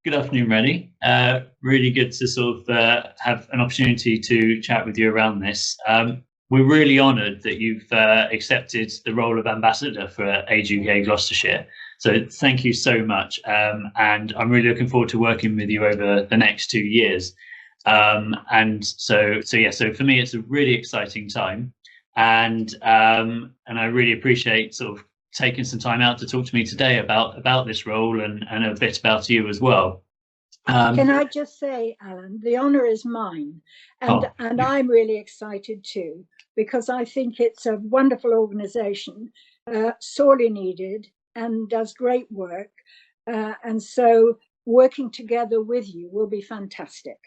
Good afternoon, Rennie. Really good to sort of have an opportunity to chat with you around this. We're really honoured that you've accepted the role of ambassador for Age UK Gloucestershire. So thank you so much. And I'm really looking forward to working with you over the next 2 years. So for me, it's a really exciting time, and I really appreciate sort of taking some time out to talk to me today about this role and a bit about you as well. Can I just say, Alan, the honour is mine, and I'm really excited too, because I think it's a wonderful organisation, sorely needed, and does great work, and so working together with you will be fantastic.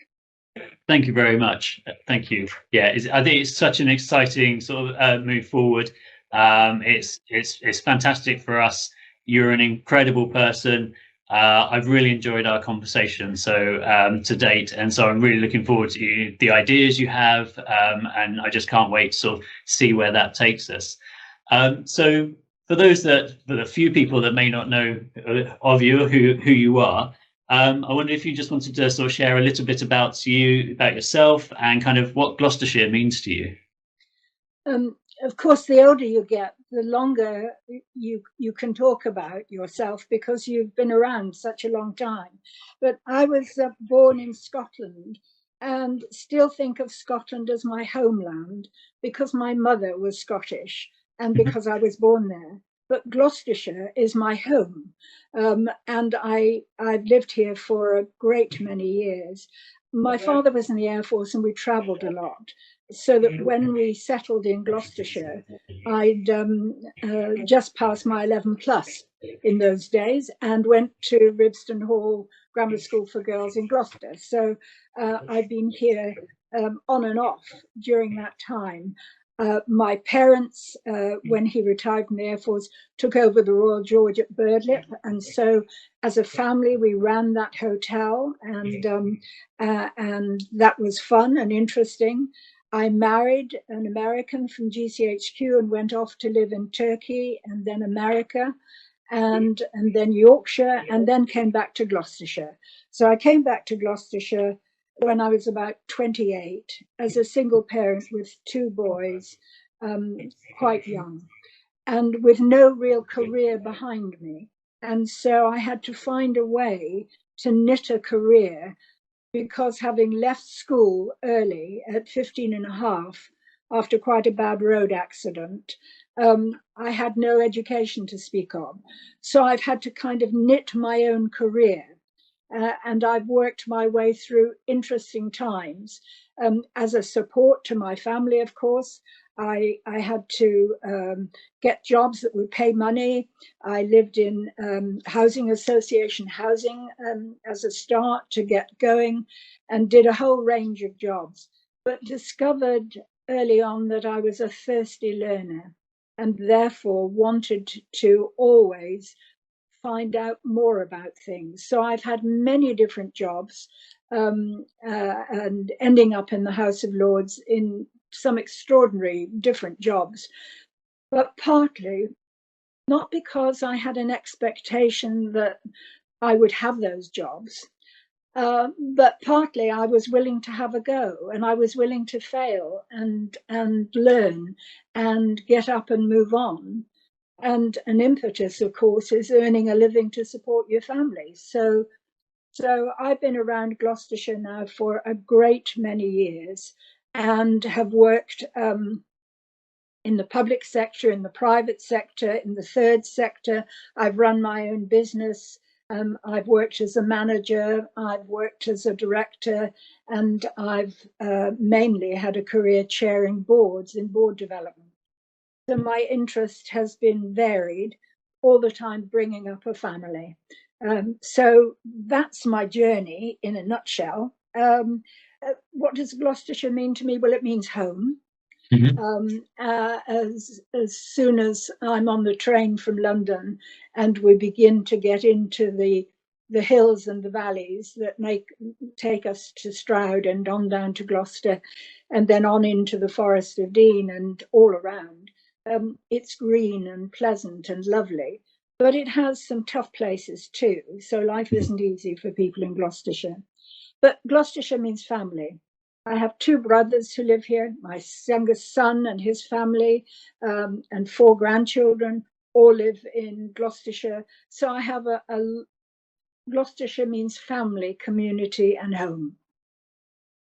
Thank you very much. Thank you. Yeah, I think it's such an exciting sort of move forward. It's fantastic for us. You're an incredible person. I've really enjoyed our conversation to date, and so I'm really looking forward to the ideas you have, and I just can't wait to sort of see where that takes us. So for the few people that may not know of you, who you are, I wonder if you just wanted to sort of share a little bit about yourself, and kind of what Gloucestershire means to you. Of course, the older you get, the longer you can talk about yourself because you've been around such a long time. But I was born in Scotland and still think of Scotland as my homeland because my mother was Scottish and because I was born there. But Gloucestershire is my home, and I've lived here for a great many years. My father was in the Air Force and we travelled a lot, so that when we settled in Gloucestershire, I'd just passed my 11 plus in those days and went to Ribston Hall Grammar School for Girls in Gloucester. So I've been here on and off during that time. My parents, when he retired from the Air Force, took over the Royal George at Birdlip, and so as a family we ran that hotel, and that was fun and interesting. I married an American from GCHQ and went off to live in Turkey and then America and then Yorkshire, and then came back to Gloucestershire. So I came back to Gloucestershire when I was about 28 as a single parent with two boys, quite young, and with no real career behind me. And so I had to find a way to knit a career, because having left school early at 15 and a half after quite a bad road accident, I had no education to speak of. So I've had to kind of knit my own career. And I've worked my way through interesting times as a support to my family, of course. I had to get jobs that would pay money. I lived in housing association housing as a start to get going, and did a whole range of jobs, but discovered early on that I was a thirsty learner and therefore wanted to always find out more about things. So I've had many different jobs, and ending up in the House of Lords in some extraordinary different jobs, but partly not because I had an expectation that I would have those jobs, but partly I was willing to have a go, and I was willing to fail and learn and get up and move on. And an impetus, of course, is earning a living to support your family. So I've been around Gloucestershire now for a great many years, and have worked in the public sector, in the private sector, in the third sector. I've run my own business. I've worked as a manager, I've worked as a director, and I've mainly had a career chairing boards in board development. So my interest has been varied, all the time bringing up a family. So that's my journey in a nutshell. What does Gloucestershire mean to me? Well, it means home. As soon as I'm on the train from London and we begin to get into the hills and the valleys that take us to Stroud and on down to Gloucester, and then on into the Forest of Dean and all around, it's green and pleasant and lovely. but it has some tough places too. So life isn't easy for people in Gloucestershire. But Gloucestershire means family. I have two brothers who live here, my youngest son and his family, and four grandchildren all live in Gloucestershire. So I have a Gloucestershire means family, community, and home.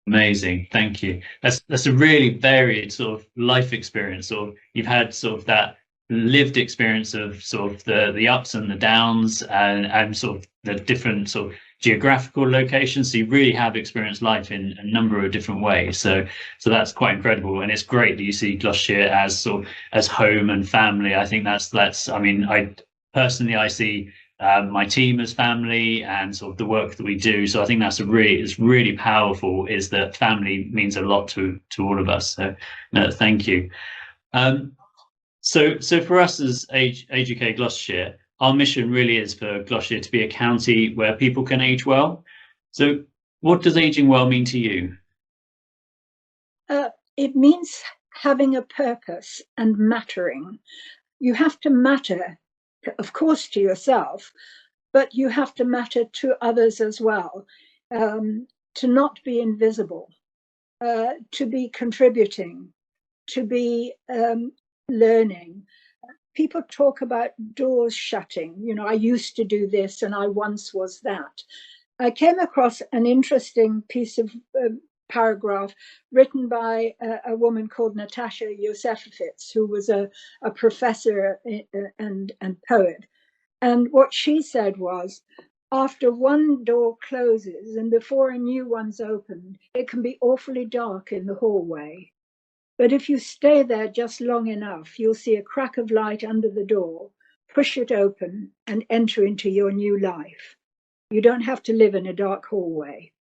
Amazing, thank you. That's a really varied sort of life experience. Or you've had sort of that lived experience of sort of the ups and the downs, and sort of the different sort of geographical locations. So you really have experienced life in a number of different ways. So that's quite incredible, and it's great that you see Gloucestershire as sort of as home and family. I think that's. I mean, I personally I see my team as family and sort of the work that we do. So I think that's it's really powerful, is that family means a lot to all of us. So no, thank you. Um, so for us as Age UK Gloucestershire, our mission really is for Gloucestershire to be a county where people can age well. So what does aging well mean to you? It means having a purpose and mattering. You have to matter, of course, to yourself, but you have to matter to others as well, to not be invisible, to be contributing, to be learning. People talk about doors shutting. You know, I used to do this and I once was that. I came across an interesting piece of paragraph written by a woman called Natasha Yosefovitz, who was a professor and poet. And what she said was, after one door closes and before a new one's opened, it can be awfully dark in the hallway. But if you stay there just long enough, you'll see a crack of light under the door, push it open, and enter into your new life. You don't have to live in a dark hallway.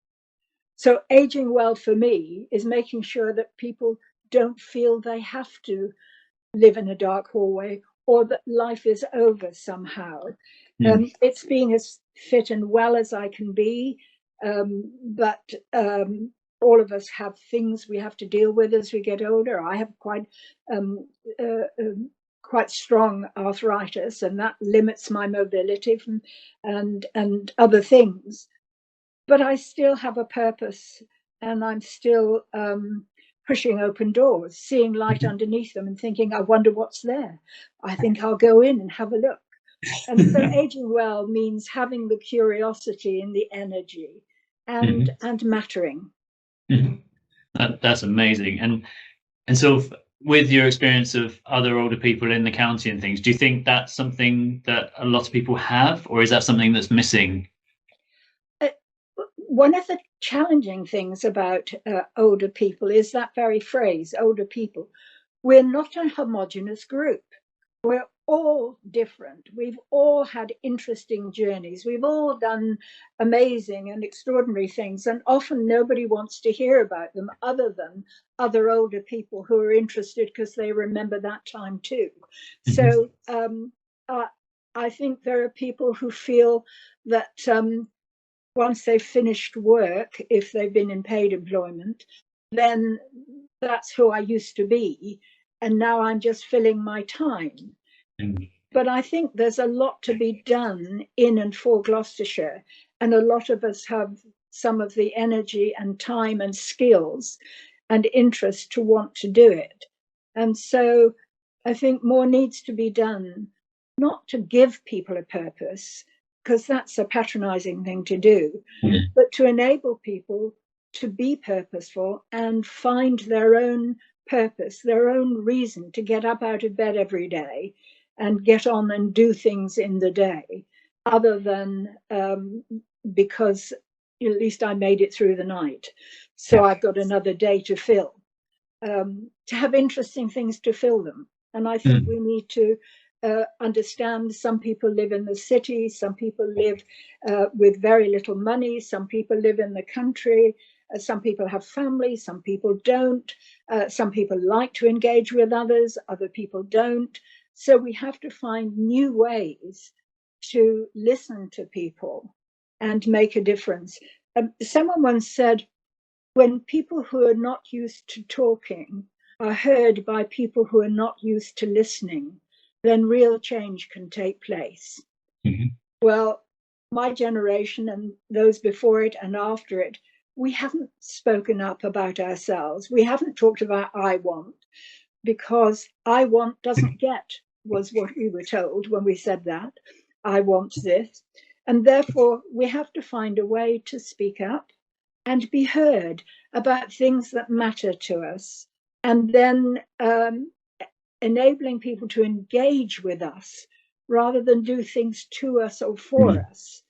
So aging well for me is making sure that people don't feel they have to live in a dark hallway or that life is over somehow. It's being as fit and well as I can be, but all of us have things we have to deal with as we get older. I have quite strong arthritis, and that limits my mobility and other things. But I still have a purpose, and I'm still pushing open doors, seeing light underneath them and thinking, I wonder what's there. I think I'll go in and have a look. And so aging well means having the curiosity and the energy and mattering. That's amazing. And sort of with your experience of other older people in the county and things, do you think that's something that a lot of people have, or is that something that's missing? One of the challenging things about older people is that very phrase, older people. We're not a homogenous group. We're all different. We've all had interesting journeys. We've all done amazing and extraordinary things. And often nobody wants to hear about them other than other older people who are interested because they remember that time too. So I think there are people who feel that once they've finished work, if they've been in paid employment, then that's who I used to be. And now I'm just filling my time. But I think there's a lot to be done in and for Gloucestershire. And a lot of us have some of the energy and time and skills and interest to want to do it. And so I think more needs to be done, not to give people a purpose, because that's a patronizing thing to do, but to enable people to be purposeful and find their own purpose, their own reason to get up out of bed every day and get on and do things in the day, other than because at least I made it through the night, so I've got another day to fill, to have interesting things to fill them. And I think we need to understand some people live in the city, some people live with very little money, some people live in the country, some people have families, some people don't, some people like to engage with others, other people don't. So we have to find new ways to listen to people and make a difference. Someone once said, when people who are not used to talking are heard by people who are not used to listening, then real change can take place. Mhm. Well, my generation and those before it and after it, we haven't spoken up about ourselves. We haven't talked about I want, because I want doesn't get, was what we were told when we said that. I want this. And therefore, we have to find a way to speak up and be heard about things that matter to us. And then enabling people to engage with us rather than do things to us or for us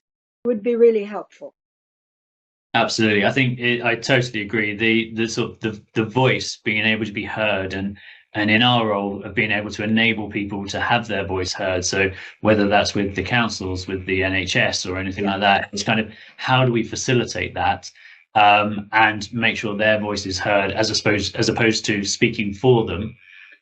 would be really helpful. Absolutely. I totally agree. The sort of the voice being able to be heard, and in our role of being able to enable people to have their voice heard. So whether that's with the councils, with the NHS or anything like that, it's kind of how do we facilitate that, and make sure their voice is heard as opposed to speaking for them.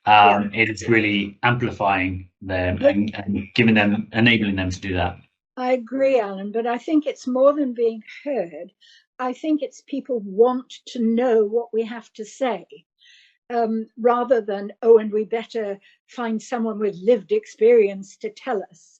It is really amplifying them and giving them, enabling them to do that. I agree, Alan, but I think it's more than being heard. I think it's people want to know what we have to say, rather than, oh, and we better find someone with lived experience to tell us.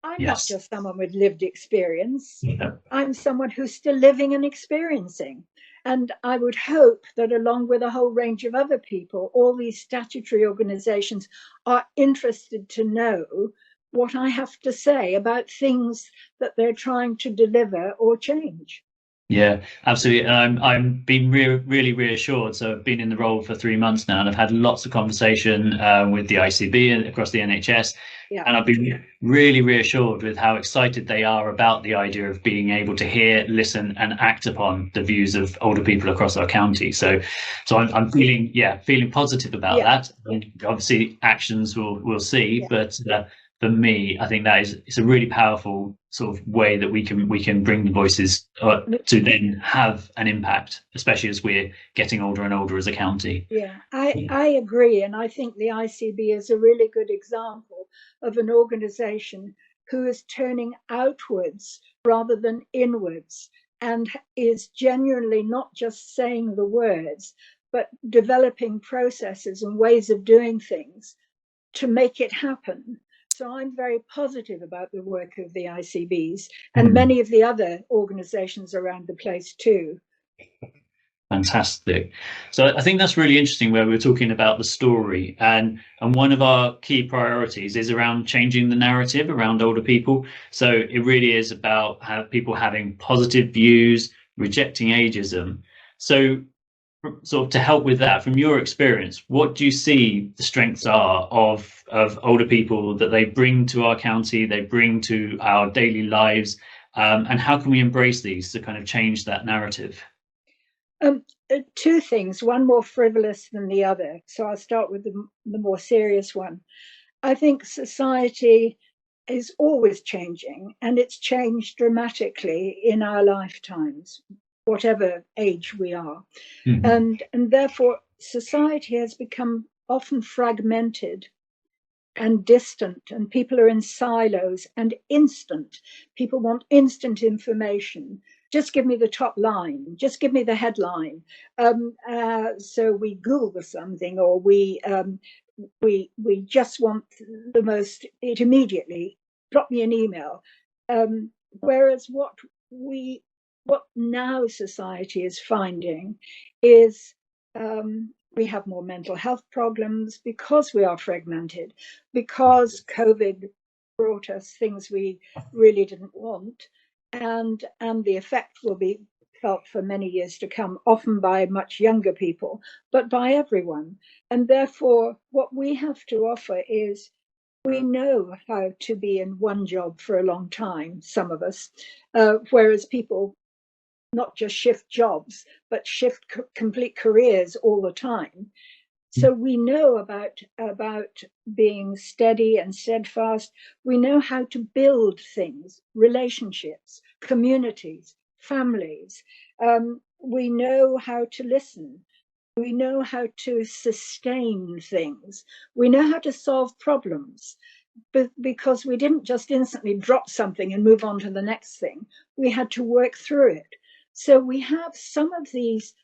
I'm not Yes. just someone with lived experience. Yeah. I'm someone who's still living and experiencing. And I would hope that, along with a whole range of other people, all these statutory organizations are interested to know what I have to say about things that they're trying to deliver or change. Yeah, absolutely. And I'm being really reassured. So I've been in the role for 3 months now, and I've had lots of conversation with the ICB and across the NHS. Yeah. And I've been really reassured with how excited they are about the idea of being able to hear, listen, and act upon the views of older people across our county. So I'm feeling positive about that. And obviously, actions we'll see, but for me, I think it's a really powerful sort of way that we can bring the voices to then have an impact, especially as we're getting older and older as a county. Yeah, I agree. And I think the ICB is a really good example of an organization who is turning outwards rather than inwards, and is genuinely not just saying the words, but developing processes and ways of doing things to make it happen. So I'm very positive about the work of the ICBs and many of the other organizations around the place too. Fantastic. So I think that's really interesting where we're talking about the story, and one of our key priorities is around changing the narrative around older people. So it really is about people having positive views, rejecting ageism. So sort of to help with that, from your experience, what do you see the strengths are of older people that they bring to our county, they bring to our daily lives, and how can we embrace these to kind of change that narrative? Two things, one more frivolous than the other. So I'll start with the more serious one. I think society is always changing, and it's changed dramatically in our lifetimes, whatever age we are. And therefore, society has become often fragmented and distant, and people are in silos and instant. People want instant information. Just give me the top line, just give me the headline. So we Google something, or we just want it immediately. Drop me an email. Whereas what now society is finding is we have more mental health problems because we are fragmented, because COVID brought us things we really didn't want, and the effect will be felt for many years to come, often by much younger people, but by everyone. And therefore, what we have to offer is, we know how to be in one job for a long time, some of us, whereas people not just shift jobs, but shift complete careers all the time. So we know about being steady and steadfast. We know how to build things, relationships, communities, families. We know how to listen. We know how to sustain things. We know how to solve problems, because we didn't just instantly drop something and move on to the next thing. We had to work through it. So we have some of these,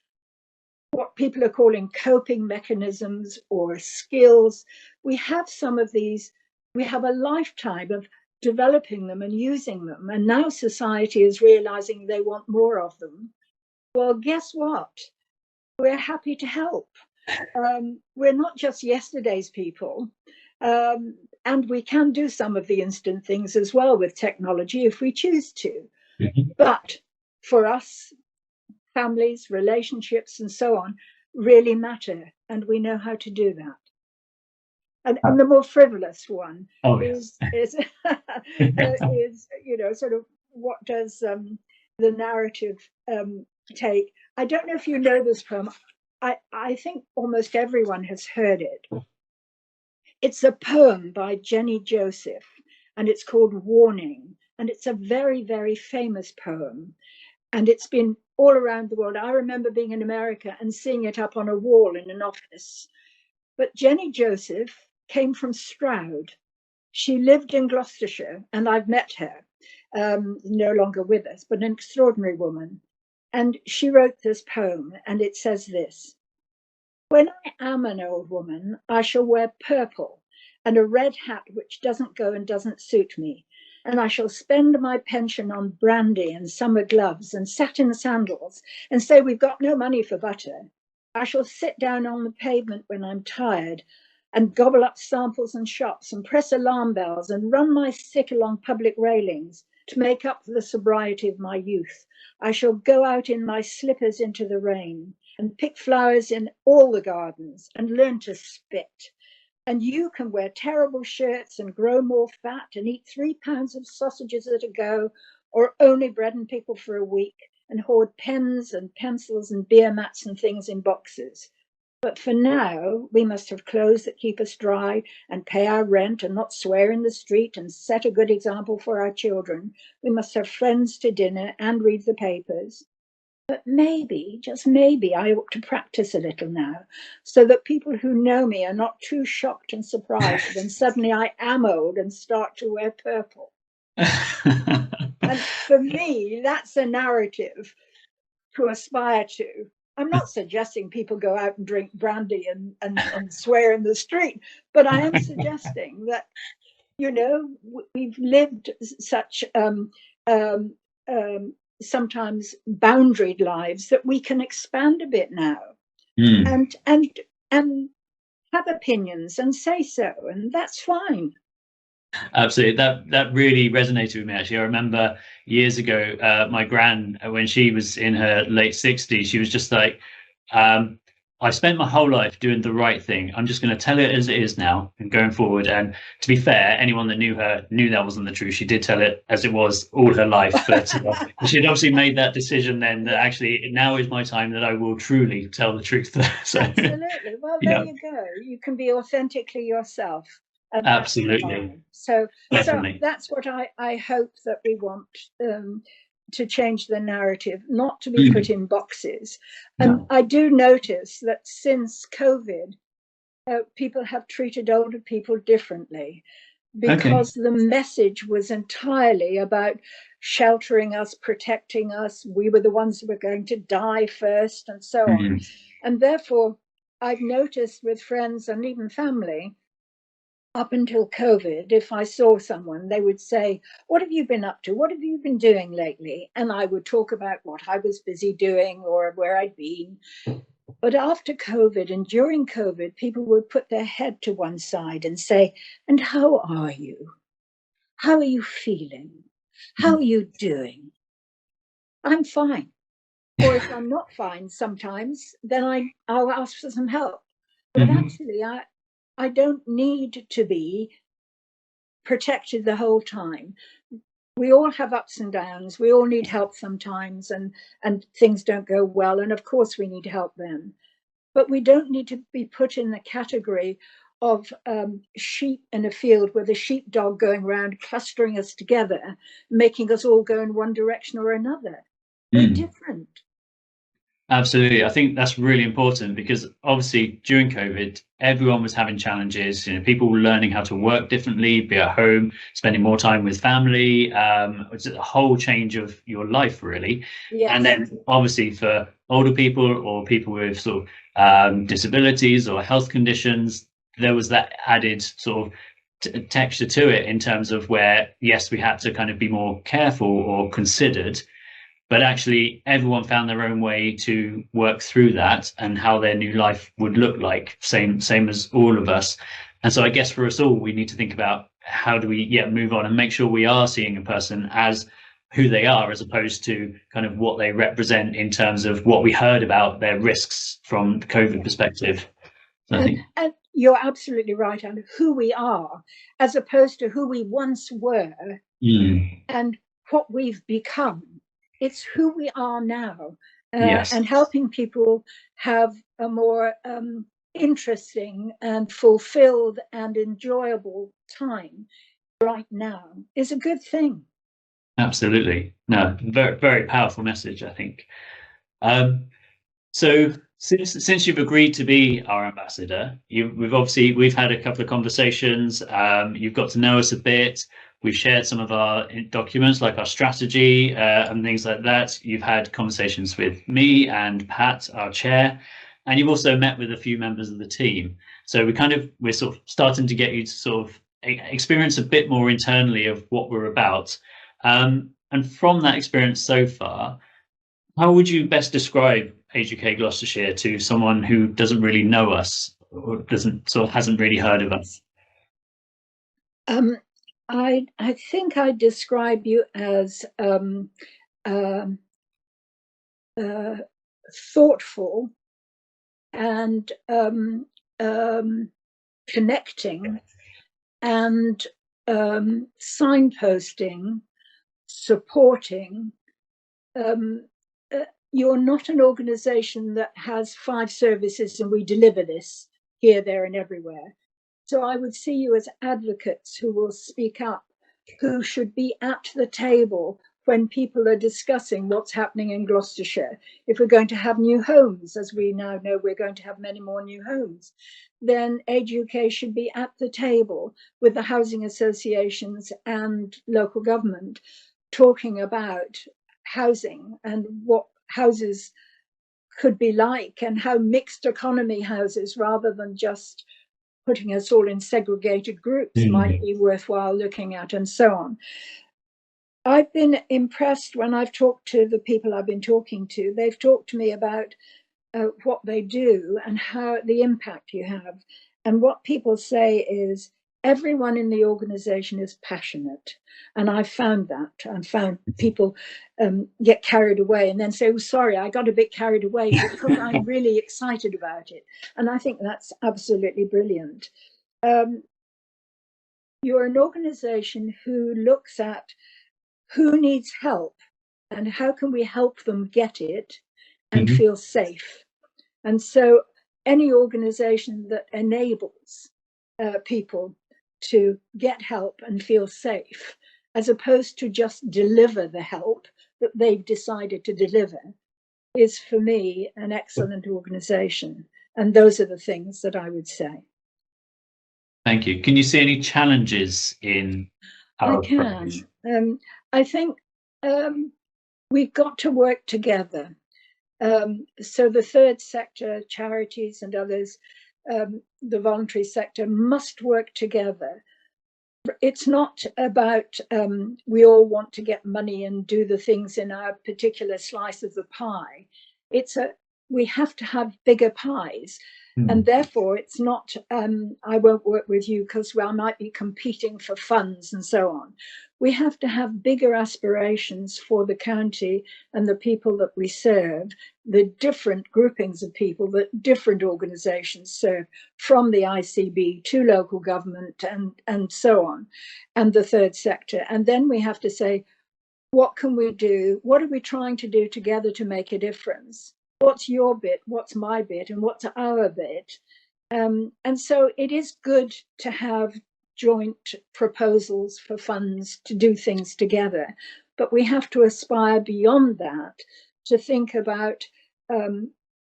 what people are calling coping mechanisms or skills. We have some of these we have a lifetime of developing them and using them. And now society is realizing they want more of them. Well, guess what? We're happy to help. We're not just yesterday's people. And we can do some of the instant things as well with technology if we choose to. Mhm. But for us, families, relationships, and so on really matter. And we know how to do that. And the more frivolous one is sort of what does the narrative take? I don't know if you know this poem. I think almost everyone has heard it. It's a poem by Jenny Joseph, and it's called Warning. And it's a very, very famous poem. And it's been all around the world. I remember being in America and seeing it up on a wall in an office. But Jenny Joseph came from Stroud. She lived in Gloucestershire, and I've met her, no longer with us, but an extraordinary woman. And she wrote this poem, and it says this: "When I am an old woman, I shall wear purple and a red hat which doesn't go and doesn't suit me. And I shall spend my pension on brandy and summer gloves and satin sandals and say we've got no money for butter. I shall sit down on the pavement when I'm tired and gobble up samples and shops and press alarm bells and run my stick along public railings to make up for the sobriety of my youth. I shall go out in my slippers into the rain and pick flowers in all the gardens and learn to spit. And you can wear terrible shirts and grow more fat and eat 3 pounds of sausages at a go, or only bread and pickle for a week, and hoard pens and pencils and beer mats and things in boxes. But for now, we must have clothes that keep us dry and pay our rent and not swear in the street and set a good example for our children. We must have friends to dinner and read the papers. But maybe, just maybe, I ought to practice a little now, so that people who know me are not too shocked and surprised when suddenly I am old and start to wear purple." And for me, that's a narrative to aspire to. I'm not suggesting people go out and drink brandy and swear in the street, but I am suggesting that, we've lived such sometimes boundaried lives that we can expand a bit now and have opinions and say so, and that's fine. Absolutely. That really resonated with me, actually. I remember years ago, my gran, when she was in her late 60s, she was just like, I spent my whole life doing the right thing. I'm just going to tell it as it is now and going forward. And to be fair, anyone that knew her knew that wasn't the truth. She did tell it as it was all her life. But she'd obviously made that decision then that actually now is my time that I will truly tell the truth. So, absolutely. Well, there you go. You can be authentically yourself. Absolutely. So that's what I hope that we want to change the narrative, not to be put in boxes. And I do notice that since COVID, people have treated older people differently because the message was entirely about sheltering us, protecting us. We were the ones who were going to die first and so on. And therefore, I've noticed with friends and even family, up until COVID, if I saw someone, they would say, "What have you been up to? What have you been doing lately?" And I would talk about what I was busy doing or where I'd been. But after COVID and during COVID, people would put their head to one side and say, "And how are you? How are you feeling? How are you doing?" "I'm fine." Or if I'm not fine sometimes, then I'll ask for some help. But actually, I don't need to be protected the whole time. We all have ups and downs. We all need help sometimes, and things don't go well. And of course, we need to help them. But we don't need to be put in the category of sheep in a field with a sheepdog going around clustering us together, making us all go in one direction or another. We're different. Absolutely. I think that's really important because obviously during COVID, everyone was having challenges. People were learning how to work differently, be at home, spending more time with family. It's a whole change of your life, really. Yes. And then obviously for older people or people with sort of disabilities or health conditions, there was that added sort of texture to it in terms of where, yes, we had to kind of be more careful or considered, but actually everyone found their own way to work through that and how their new life would look like, same as all of us. And so I guess for us all, we need to think about how do we move on and make sure we are seeing a person as who they are, as opposed to kind of what they represent in terms of what we heard about their risks from the COVID perspective. So I think, and you're absolutely right, and who we are, as opposed to who we once were and what we've become. It's who we are now, yes, and helping people have a more interesting and fulfilled and enjoyable time right now is a good thing. absolutely. No, very, very powerful message, I think. So since you've agreed to be our ambassador, we've had a couple of conversations. You've got to know us a bit. We've shared some of our documents, like our strategy and things like that. You've had conversations with me and Pat, our chair, and you've also met with a few members of the team. So we're sort of starting to get you to sort of experience a bit more internally of what we're about. And from that experience so far, how would you best describe Age UK Gloucestershire to someone who doesn't really know us or hasn't really heard of us? I think I'd describe you as thoughtful and connecting and signposting, supporting. You're not an organization that has 5 services and we deliver this here, there, and everywhere. So I would see you as advocates who will speak up, who should be at the table when people are discussing what's happening in Gloucestershire. If we're going to have new homes, as we now know we're going to have many more new homes, then Age UK should be at the table with the housing associations and local government, talking about housing and what houses could be like and how mixed economy houses, rather than just putting us all in segregated groups, might be worthwhile looking at, and so on. I've been impressed when I've talked to the people I've been talking to. They've talked to me about what they do and how the impact you have. And what people say is everyone in the organization is passionate. And I found that. I found people get carried away and then say, oh, sorry, I got a bit carried away because I'm really excited about it. And I think that's absolutely brilliant. You're an organization who looks at who needs help and how can we help them get it and feel safe. And so any organization that enables people to get help and feel safe, as opposed to just deliver the help that they've decided to deliver, is for me an excellent organization. And those are the things that I would say. Thank you. Can you see any challenges in our approach? I think we've got to work together. So the third sector, charities and others, the voluntary sector, must work together. It's not about we all want to get money and do the things in our particular slice of the pie. We have to have bigger pies. And therefore, it's not, I won't work with you because I might be competing for funds and so on. We have to have bigger aspirations for the county and the people that we serve, the different groupings of people that different organisations serve, from the ICB to local government and so on, and the third sector. And then we have to say, what can we do? What are we trying to do together to make a difference? What's your bit, what's my bit, and what's our bit? And so it is good to have joint proposals for funds to do things together, but we have to aspire beyond that to think about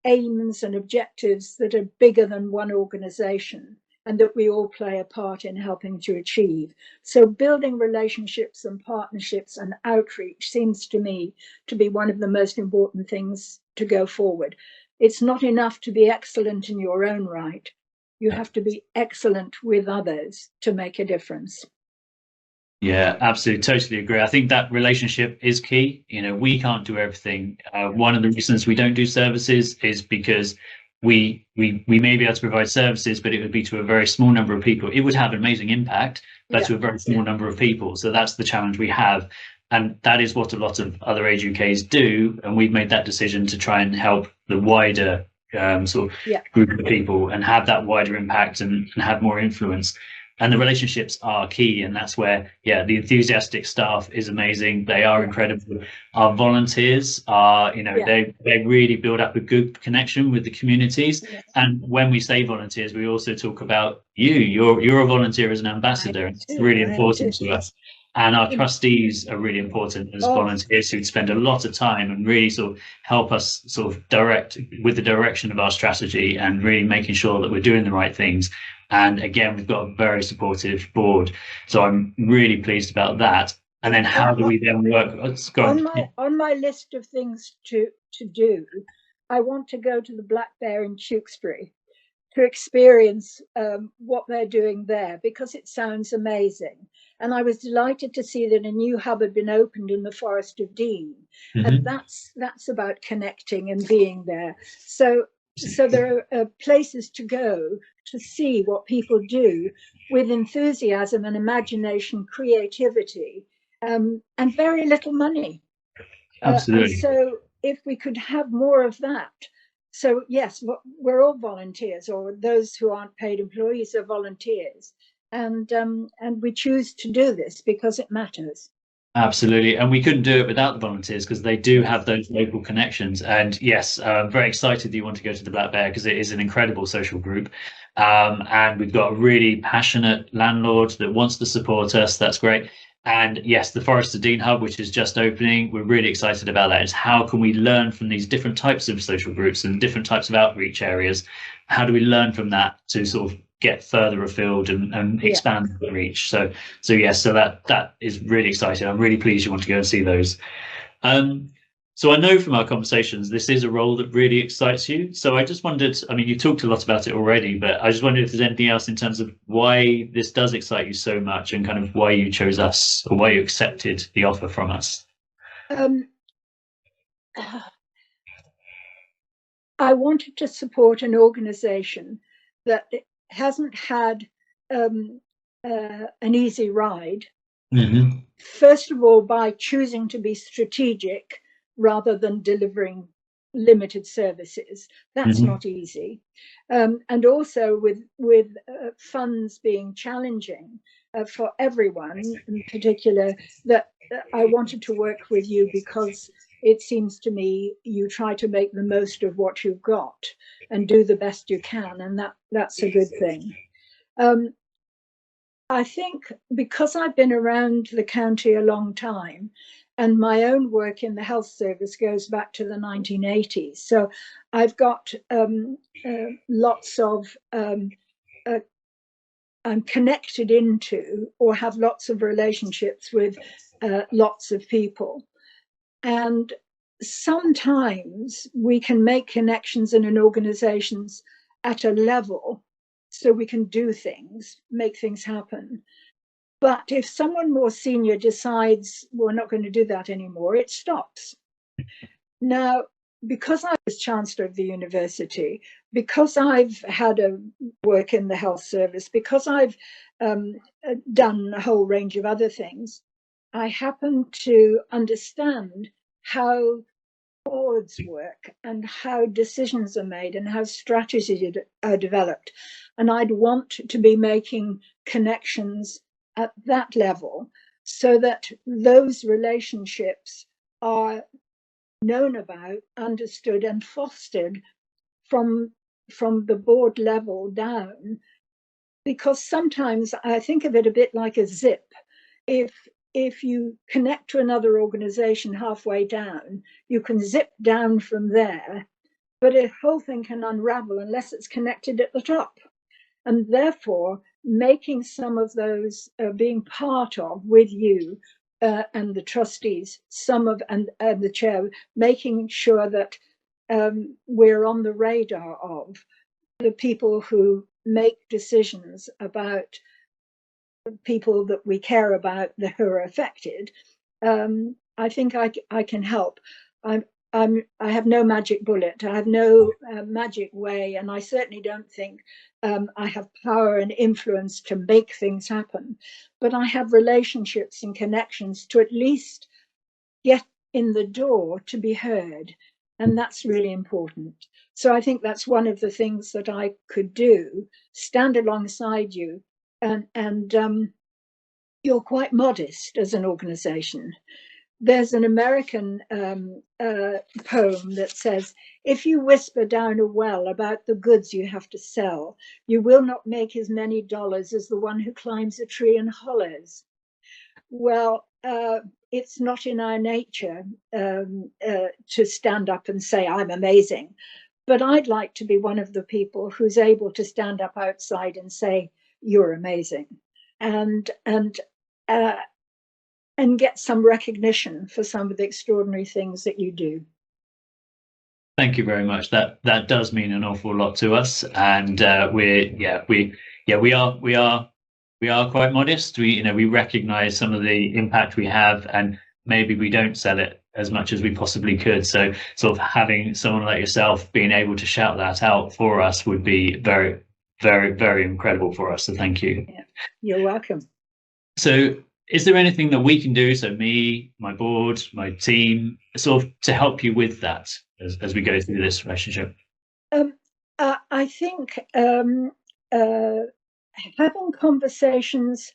aims and objectives that are bigger than one organisation and that we all play a part in helping to achieve. So building relationships and partnerships and outreach seems to me to be one of the most important things to go forward. It's not enough to be excellent in your own right. You have to be excellent with others to make a difference. Yeah, absolutely, totally agree. I think that relationship is key. You know, we can't do everything. One of the reasons we don't do services is because we may be able to provide services, but it would be to a very small number of people. It would have an amazing impact, but to a very small number of people. So that's the challenge we have, and that is what a lot of other Age UKs do. And we've made that decision to try and help the wider sort of group of people and have that wider impact and have more influence. And the relationships are key, and that's where the enthusiastic staff is amazing. They are incredible. Our volunteers are, you know, they really build up a good connection with the communities. And when we say volunteers, we also talk about you're a volunteer as an ambassador, and it's really important to us. And our trustees are really important as volunteers who spend a lot of time and really sort of help us sort of direct with the direction of our strategy and really making sure that we're doing the right things. And again, we've got a very supportive board. So I'm really pleased about that. And then how do we then work? On my list of things to do, I want to go to the Black Bear in Tewkesbury to experience what they're doing there, because it sounds amazing. And I was delighted to see that a new hub had been opened in the Forest of Dean. And that's about connecting and being there. So there are places to go to see what people do with enthusiasm and imagination, creativity, and very little money. Absolutely. So if we could have more of that. So yes, we're all volunteers, or those who aren't paid employees are volunteers. And we choose to do this because it matters. Absolutely. And we couldn't do it without the volunteers, because they do have those local connections. And yes, I'm very excited that you want to go to the Black Bear, because it is an incredible social group. And we've got a really passionate landlord that wants to support us. That's great. And yes, the Forest of Dean Hub, which is just opening, we're really excited about that. Is how can we learn from these different types of social groups and different types of outreach areas? How do we learn from that to sort of get further afield and expand the reach? So that is really exciting. I'm really pleased you want to go and see those. So I know from our conversations, this is a role that really excites you. So I just wondered, I mean, you talked a lot about it already, but I just wondered if there's anything else in terms of why this does excite you so much, and kind of why you chose us, or why you accepted the offer from us. I wanted to support an organization that hasn't had an easy ride. First of all, by choosing to be strategic rather than delivering limited services. That's not easy. And also with funds being challenging for everyone, in particular, that I wanted to work with you because it seems to me you try to make the most of what you've got and do the best you can, and that's a good thing. I think because I've been around the county a long time, and my own work in the health service goes back to the 1980s. So I've got lots of, I'm connected into or have lots of relationships with lots of people. And sometimes we can make connections in an organizations at a level so we can do things, make things happen. But if someone more senior decides we're not going to do that anymore, it stops. Now, because I was Chancellor of the University, because I've had a work in the health service, because I've done a whole range of other things, I happen to understand how boards work and how decisions are made and how strategies are developed. And I'd want to be making connections at that level so that those relationships are known about, understood, and fostered from the board level down. Because sometimes I think of it a bit like a zip. If you connect to another organization halfway down, you can zip down from there, but a whole thing can unravel unless it's connected at the top. And therefore, making some of those being part of with you and the trustees, and the chair, making sure that we're on the radar of the people who make decisions about people that we care about who are affected, I think I can help. I have no magic bullet. I have no magic way, and I certainly don't think I have power and influence to make things happen. But I have relationships and connections to at least get in the door to be heard, and that's really important. So I think that's one of the things that I could do: stand alongside you, and you're quite modest as an organization. There's an American poem that says, if you whisper down a well about the goods you have to sell, you will not make as many dollars as the one who climbs a tree and hollers. Well, it's not in our nature to stand up and say, I'm amazing. But I'd like to be one of the people who's able to stand up outside and say, you're amazing. And get some recognition for some of the extraordinary things that you do. Thank you very much. That does mean an awful lot to us, and we are quite modest. We recognise some of the impact we have, and maybe we don't sell it as much as we possibly could. So, sort of having someone like yourself being able to shout that out for us would be very, very, very incredible for us. So, thank you. Yeah, you're welcome. So, is there anything that we can do, so me, my board, my team, sort of to help you with that as we go through this relationship? I think having conversations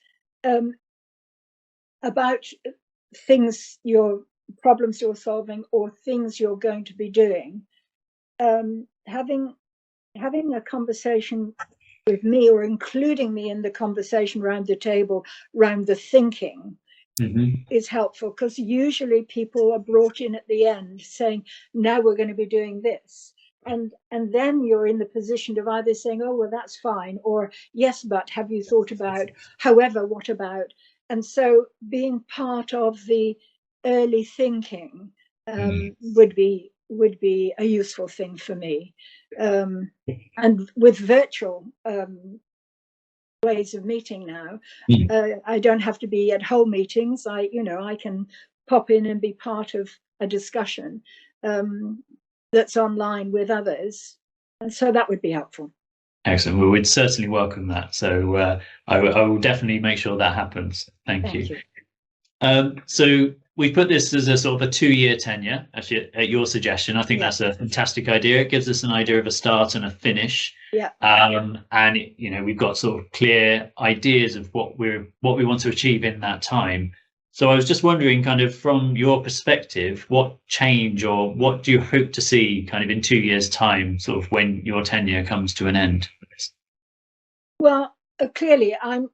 about things, your problems you're solving or things you're going to be doing, having a conversation with me or including me in the conversation around the table, around the thinking, is helpful, because usually people are brought in at the end saying, now we're going to be doing this. And then you're in the position of either saying, oh, well, that's fine, or yes, but have you thought about, however, what about? And so being part of the early thinking would be a useful thing for me. And with virtual ways of meeting now, I don't have to be at whole meetings. I can pop in and be part of a discussion that's online with others, and so that would be helpful. Excellent. We would certainly welcome that. So I will definitely make sure that happens. Thank you. So we put this as a sort of a 2-year tenure, actually, at your suggestion. I think that's a fantastic idea. It gives us an idea of a start and a finish. Yeah. And we've got sort of clear ideas of what we want to achieve in that time. So I was just wondering, kind of from your perspective, what change or what do you hope to see kind of in 2 years' time, sort of when your tenure comes to an end? Well, clearly, I'm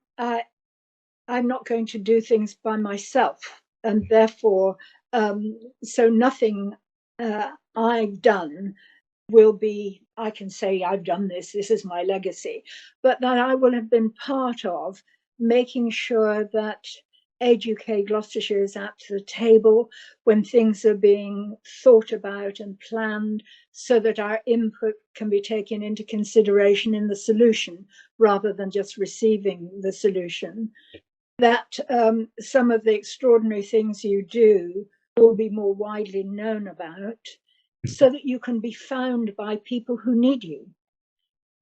not going to do things by myself, and therefore, so nothing I've done will be, I can say I've done this is my legacy, but that I will have been part of making sure that Age UK Gloucestershire is at the table when things are being thought about and planned, so that our input can be taken into consideration in the solution rather than just receiving the solution. That some of the extraordinary things you do will be more widely known about, so that you can be found by people who need you.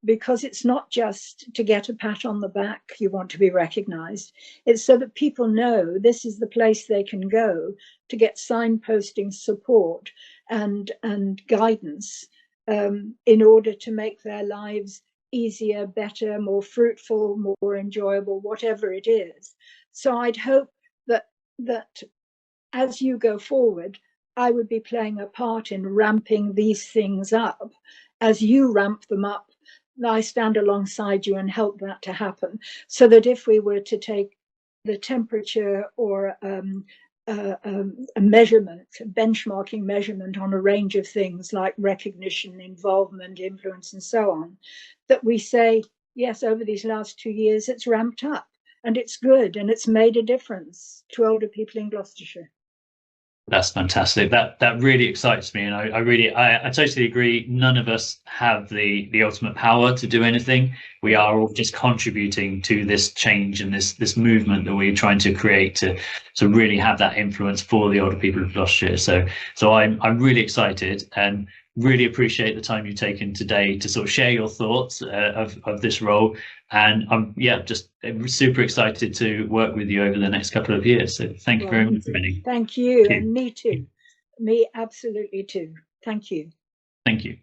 Because it's not just to get a pat on the back, you want to be recognized. It's so that people know this is the place they can go to get signposting, support, and guidance in order to make their lives easier, better, more fruitful, more enjoyable, whatever it is. So I'd hope that as you go forward, I would be playing a part in ramping these things up. As you ramp them up, I stand alongside you and help that to happen, so that if we were to take the temperature or a measurement, a benchmarking measurement on a range of things like recognition, involvement, influence, and so on, that we say, yes, over these last 2 years, it's ramped up and it's good and it's made a difference to older people in Gloucestershire. That's fantastic. That really excites me, and I totally agree. None of us have the ultimate power to do anything. We are all just contributing to this change and this movement that we're trying to create to really have that influence for the older people of Gloucestershire. So I'm really excited and really appreciate the time you've taken today to sort of share your thoughts of this role. And I'm just super excited to work with you over the next couple of years. So thank you very much, Rennie. Thank you, and me too. Me absolutely too. Thank you. Thank you.